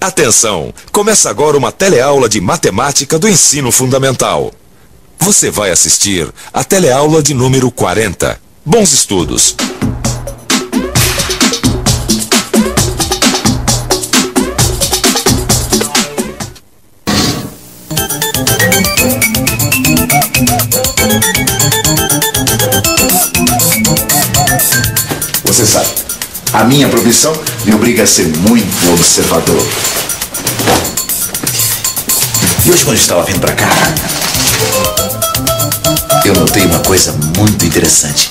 Atenção! Começa agora uma teleaula de matemática do ensino fundamental. Você vai assistir a teleaula de número 40. Bons estudos! Você sabe, a minha profissão me obriga a ser muito observador. E hoje, quando eu estava vindo pra cá, eu notei uma coisa muito interessante.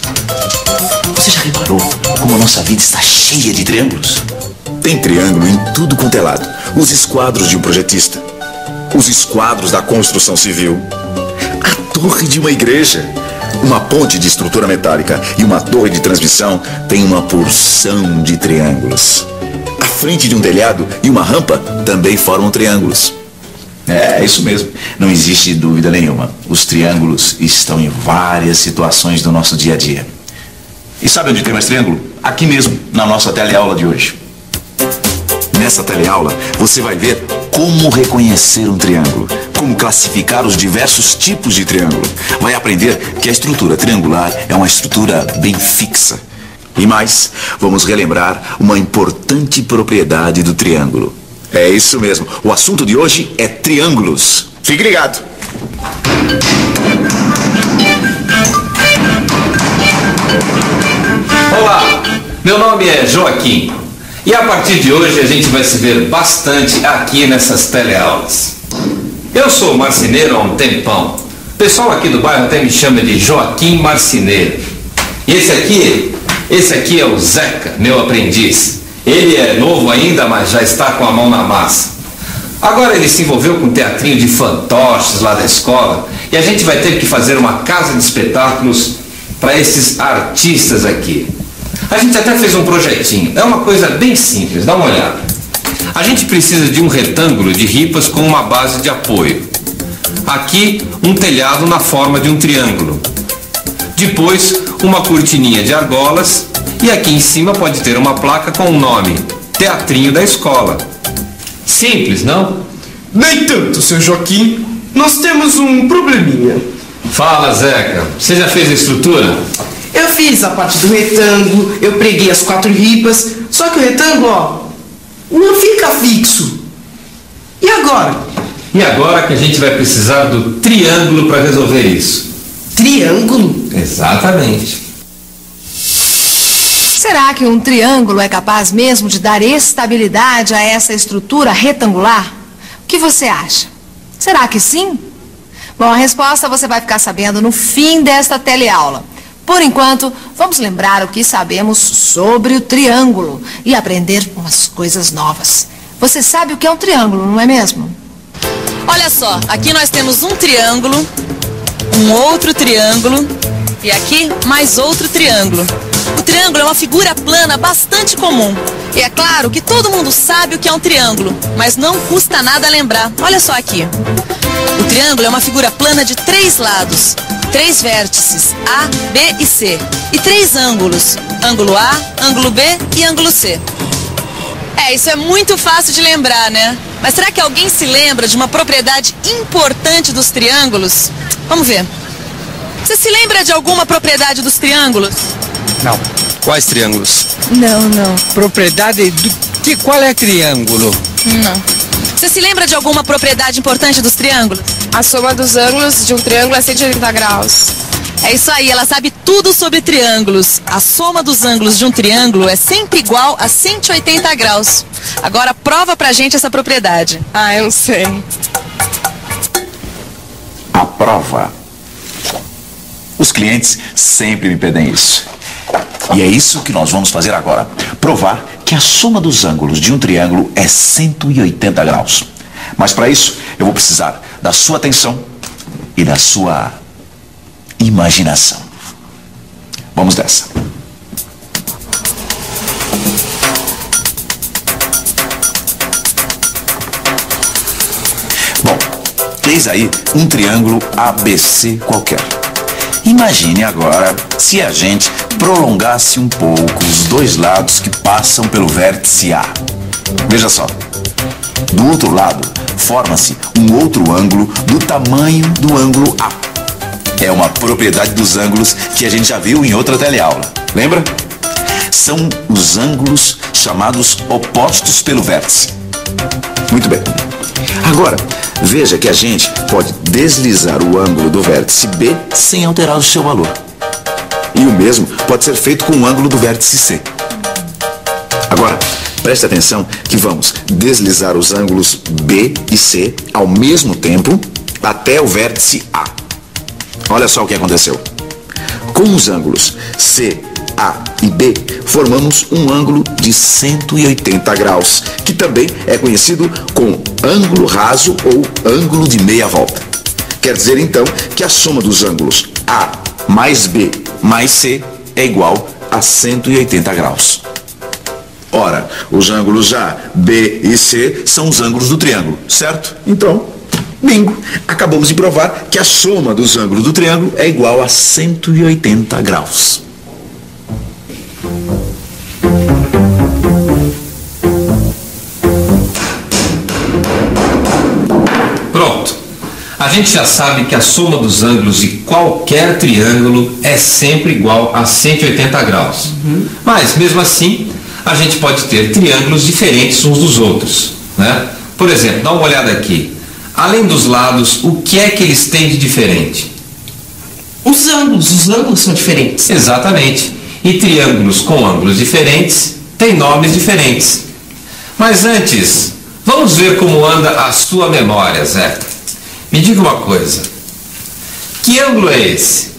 Você já reparou como a nossa vida está cheia de triângulos? Tem triângulo em tudo quanto é lado. Os esquadros de um projetista, os esquadros da construção civil, a torre de uma igreja, uma ponte de estrutura metálica e uma torre de transmissão tem uma porção de triângulos. A frente de um telhado e uma rampa também formam triângulos. É isso mesmo, não existe dúvida nenhuma. Os triângulos estão em várias situações do nosso dia a dia. E sabe onde tem mais triângulo? Aqui mesmo, na nossa teleaula de hoje. Nessa teleaula, você vai ver como reconhecer um triângulo, como classificar os diversos tipos de triângulo. Vai aprender que a estrutura triangular é uma estrutura bem fixa. E mais, vamos relembrar uma importante propriedade do triângulo. É isso mesmo, o assunto de hoje é triângulos. Fique ligado! Olá, meu nome é Joaquim. E a partir de hoje a gente vai se ver bastante aqui nessas teleaulas. Eu sou marceneiro há um tempão. O pessoal aqui do bairro até me chama de Joaquim Marceneiro. E esse aqui é o Zeca, meu aprendiz. Ele é novo ainda, mas já está com a mão na massa. Agora ele se envolveu com um teatrinho de fantoches lá da escola e a gente vai ter que fazer uma casa de espetáculos para esses artistas aqui. A gente até fez um projetinho, é uma coisa bem simples, dá uma olhada. A gente precisa de um retângulo de ripas com uma base de apoio. Aqui, um telhado na forma de um triângulo. Depois, uma cortininha de argolas e aqui em cima pode ter uma placa com o nome Teatrinho da Escola. Simples, não? Nem tanto, seu Joaquim. Nós temos um probleminha. Fala, Zeca. Você já fez a estrutura? Eu fiz a parte do retângulo, eu preguei as 4 ripas, só que o retângulo, ó, não fica fixo. E agora? E agora que a gente vai precisar do triângulo para resolver isso. Triângulo? Exatamente. Será que um triângulo é capaz mesmo de dar estabilidade a essa estrutura retangular? O que você acha? Será que sim? Bom, a resposta você vai ficar sabendo no fim desta teleaula. Por enquanto, vamos lembrar o que sabemos sobre o triângulo e aprender umas coisas novas. Você sabe o que é um triângulo, não é mesmo? Olha só, aqui nós temos um triângulo, um outro triângulo e aqui mais outro triângulo. O triângulo é uma figura plana bastante comum. E é claro que todo mundo sabe o que é um triângulo, mas não custa nada lembrar. Olha só aqui. O triângulo é uma figura plana de 3 lados, 3 vértices, A, B e C, e 3 ângulos, ângulo A, ângulo B e ângulo C. Isso é muito fácil de lembrar, né? Mas será que alguém se lembra de uma propriedade importante dos triângulos? Vamos ver. Você se lembra de alguma propriedade dos triângulos? Não. Quais triângulos? Não. Propriedade de qual é triângulo? Não. Você se lembra de alguma propriedade importante dos triângulos? A soma dos ângulos de um triângulo é 180 graus. É isso aí, ela sabe tudo sobre triângulos. A soma dos ângulos de um triângulo é sempre igual a 180 graus. Agora prova pra gente essa propriedade. Eu não sei. A prova. Os clientes sempre me pedem isso. E é isso que nós vamos fazer agora. Provar que a soma dos ângulos de um triângulo é 180 graus. Mas para isso, eu vou precisar da sua atenção e da sua imaginação. Vamos dessa. Bom, eis aí um triângulo ABC qualquer. Imagine agora se a gente prolongasse um pouco os dois lados que passam pelo vértice A. Veja só. Do outro lado, forma-se um outro ângulo do tamanho do ângulo A. É uma propriedade dos ângulos que a gente já viu em outra teleaula. Lembra? São os ângulos chamados opostos pelo vértice. Muito bem. Agora, veja que a gente pode deslizar o ângulo do vértice B sem alterar o seu valor. E o mesmo pode ser feito com o ângulo do vértice C. Agora, preste atenção que vamos deslizar os ângulos B e C ao mesmo tempo até o vértice A. Olha só o que aconteceu. Com os ângulos C, A e B, formamos um ângulo de 180 graus, que também é conhecido como ângulo raso ou ângulo de meia volta. Quer dizer, então, que a soma dos ângulos A mais B mais C é igual a 180 graus. Ora, os ângulos A, B e C são os ângulos do triângulo, certo? Então, bingo! Acabamos de provar que a soma dos ângulos do triângulo é igual a 180 graus. Pronto. A gente já sabe que a soma dos ângulos de qualquer triângulo é sempre igual a 180 graus. Mas, mesmo assim, a gente pode ter triângulos diferentes uns dos outros, né? Por exemplo, dá uma olhada aqui. Além dos lados, o que é que eles têm de diferente? Os ângulos são diferentes. Exatamente. E triângulos com ângulos diferentes têm nomes diferentes. Mas antes, vamos ver como anda a sua memória, Zé. Me diga uma coisa. Que ângulo é esse?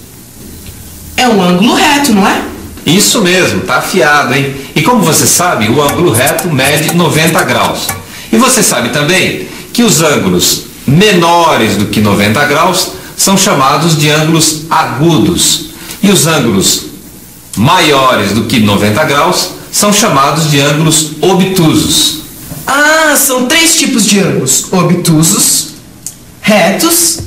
É um ângulo reto, não é? Isso mesmo, tá afiado, hein? E como você sabe, o ângulo reto mede 90 graus. E você sabe também que os ângulos menores do que 90 graus são chamados de ângulos agudos. E os ângulos maiores do que 90 graus são chamados de ângulos obtusos. Ah, são 3 tipos de ângulos: obtusos, retos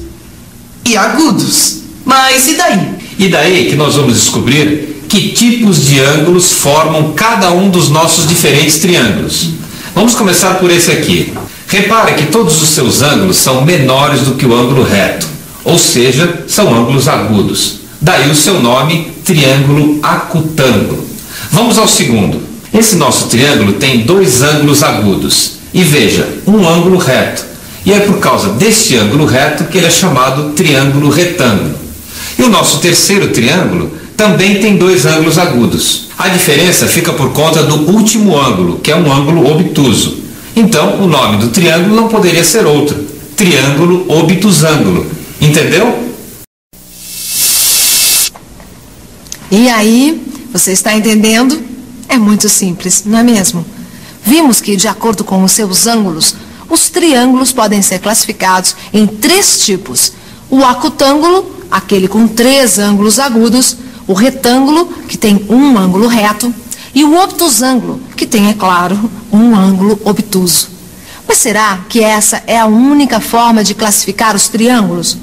e agudos. Mas e daí? E daí que nós vamos descobrir que tipos de ângulos formam cada um dos nossos diferentes triângulos. Vamos começar por esse aqui. Repare que todos os seus ângulos são menores do que o ângulo reto, ou seja, são ângulos agudos. Daí o seu nome, triângulo acutângulo. Vamos ao segundo. Esse nosso triângulo tem 2 ângulos agudos. E veja, um ângulo reto. E é por causa deste ângulo reto que ele é chamado triângulo retângulo. E o nosso terceiro triângulo também tem 2 ângulos agudos. A diferença fica por conta do último ângulo, que é um ângulo obtuso. Então, o nome do triângulo não poderia ser outro. Triângulo obtusângulo. Entendeu? E aí, você está entendendo? É muito simples, não é mesmo? Vimos que, de acordo com os seus ângulos, os triângulos podem ser classificados em 3 tipos. O acutângulo, aquele com 3 ângulos agudos, o retângulo, que tem um ângulo reto, e o obtusângulo, que tem, é claro, um ângulo obtuso. Mas será que essa é a única forma de classificar os triângulos?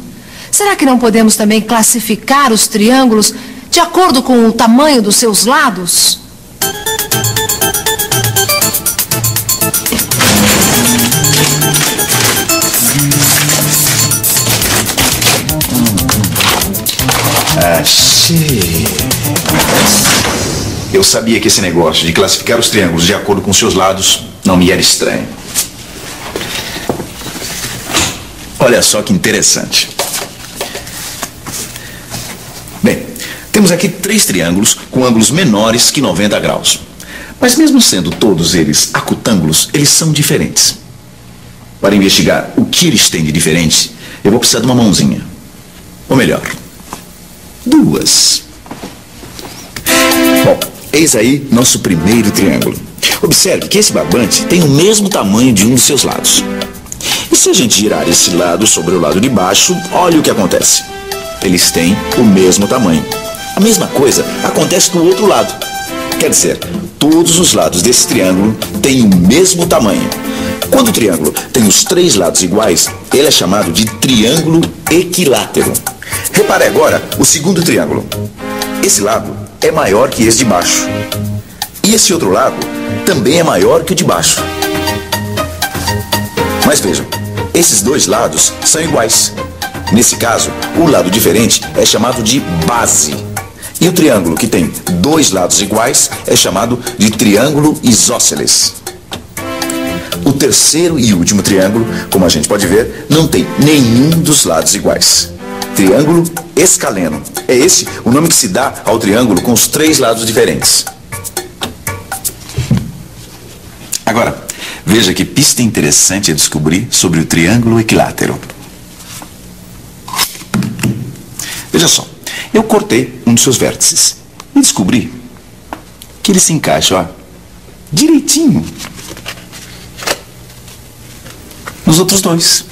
Será que não podemos também classificar os triângulos de acordo com o tamanho dos seus lados? Achei. Eu sabia que esse negócio de classificar os triângulos de acordo com seus lados não me era estranho. Olha só que interessante. Bem, temos aqui 3 triângulos com ângulos menores que 90 graus. Mas mesmo sendo todos eles acutângulos, eles são diferentes. Para investigar o que eles têm de diferente, eu vou precisar de uma mãozinha. Ou melhor, 2. Bom, eis aí nosso primeiro triângulo. Observe que esse barbante tem o mesmo tamanho de um dos seus lados. E se a gente girar esse lado sobre o lado de baixo, olha o que acontece. Eles têm o mesmo tamanho. A mesma coisa acontece do outro lado. Quer dizer, todos os lados desse triângulo têm o mesmo tamanho. Quando o triângulo tem os 3 lados iguais, ele é chamado de triângulo equilátero. Repare agora o segundo triângulo. Esse lado é maior que esse de baixo. E esse outro lado também é maior que o de baixo. Mas vejam, esses dois lados são iguais. Nesse caso, o lado diferente é chamado de base. E o triângulo que tem dois lados iguais é chamado de triângulo isósceles. O terceiro e último triângulo, como a gente pode ver, não tem nenhum dos lados iguais. Triângulo escaleno. É esse o nome que se dá ao triângulo com os três lados diferentes. Agora, veja que pista interessante a descobrir sobre o triângulo equilátero. Veja só, eu cortei um dos seus vértices e descobri que ele se encaixa, ó, direitinho nos outros dois.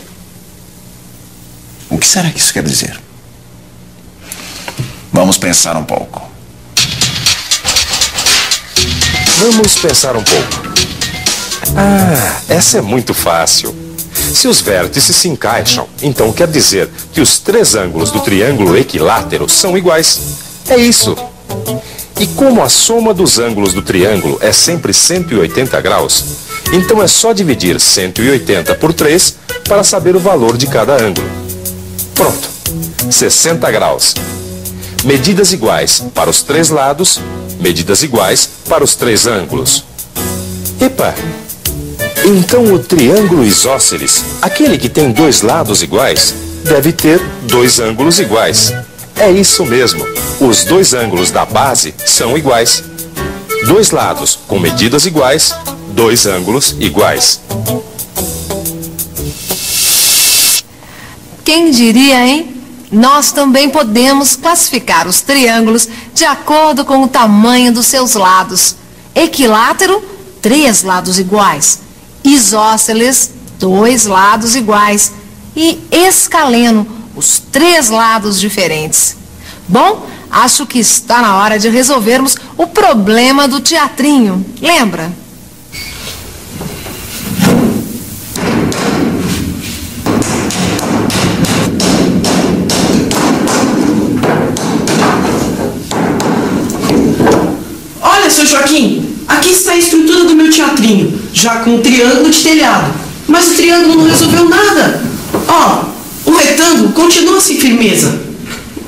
O que será que isso quer dizer? Vamos pensar um pouco. Vamos pensar um pouco. Ah, essa é muito fácil. Se os vértices se encaixam, então quer dizer que os três ângulos do triângulo equilátero são iguais. É isso. E como a soma dos ângulos do triângulo é sempre 180 graus, então é só dividir 180 por 3 para saber o valor de cada ângulo. Pronto. 60 graus. Medidas iguais para os três lados, medidas iguais para os três ângulos. Epa! Então o triângulo isósceles, aquele que tem dois lados iguais, deve ter dois ângulos iguais. É isso mesmo, os dois ângulos da base são iguais. Dois lados com medidas iguais, dois ângulos iguais. Quem diria, hein? Nós também podemos classificar os triângulos de acordo com o tamanho dos seus lados. Equilátero, três lados iguais. Isósceles, dois lados iguais. E escaleno, os três lados diferentes. Bom, acho que está na hora de resolvermos o problema do teatrinho. Lembra? Olha, seu Joaquim, aqui está a estrutura do meu teatrinho, já com um triângulo de telhado. Mas o triângulo não resolveu nada. Ó, o retângulo continua sem firmeza.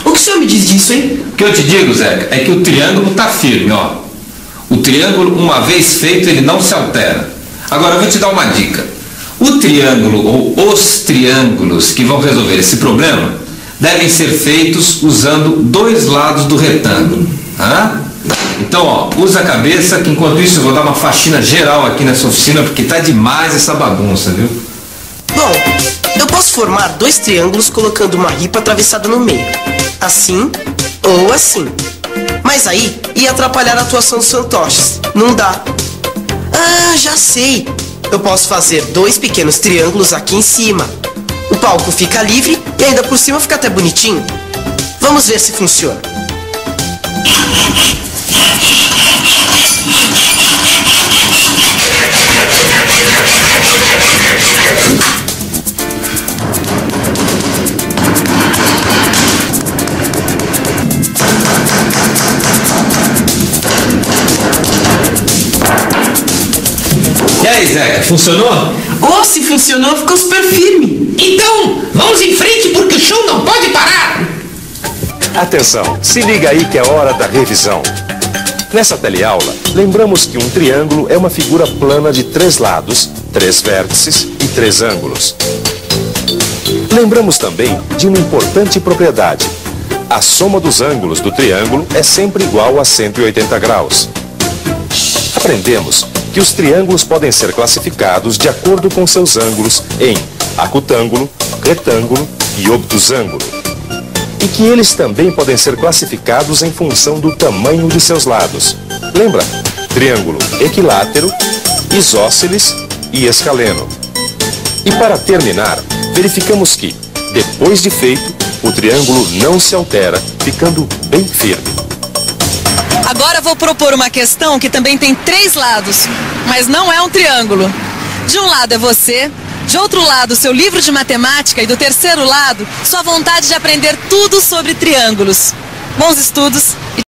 O que o senhor me diz disso, hein? O que eu te digo, Zeca, é que o triângulo está firme, ó. O triângulo, uma vez feito, ele não se altera. Agora, eu vou te dar uma dica. O triângulo, ou os triângulos que vão resolver esse problema, devem ser feitos usando dois lados do retângulo. Então, ó, usa a cabeça, que enquanto isso eu vou dar uma faxina geral aqui nessa oficina, porque tá demais essa bagunça, viu? Bom, eu posso formar dois triângulos colocando uma ripa atravessada no meio. Assim ou assim. Mas aí ia atrapalhar a atuação dos fantoches. Não dá. Ah, já sei. Eu posso fazer dois pequenos triângulos aqui em cima. O palco fica livre e ainda por cima fica até bonitinho. Vamos ver se funciona. E aí, Zeca, funcionou? Oh, se funcionou, ficou super firme. Então, vamos em frente porque o show não pode parar. Atenção, se liga aí que é hora da revisão. Nessa teleaula, lembramos que um triângulo é uma figura plana de três lados, três vértices e três ângulos. Lembramos também de uma importante propriedade. A soma dos ângulos do triângulo é sempre igual a 180 graus. Aprendemos que os triângulos podem ser classificados de acordo com seus ângulos em acutângulo, retângulo e obtusângulo. E que eles também podem ser classificados em função do tamanho de seus lados. Lembra? Triângulo equilátero, isósceles e escaleno. E para terminar, verificamos que, depois de feito, o triângulo não se altera, ficando bem firme. Agora vou propor uma questão que também tem três lados, mas não é um triângulo. De um lado é você, De outro lado, seu livro de matemática e do terceiro lado, sua vontade de aprender tudo sobre triângulos. Bons estudos e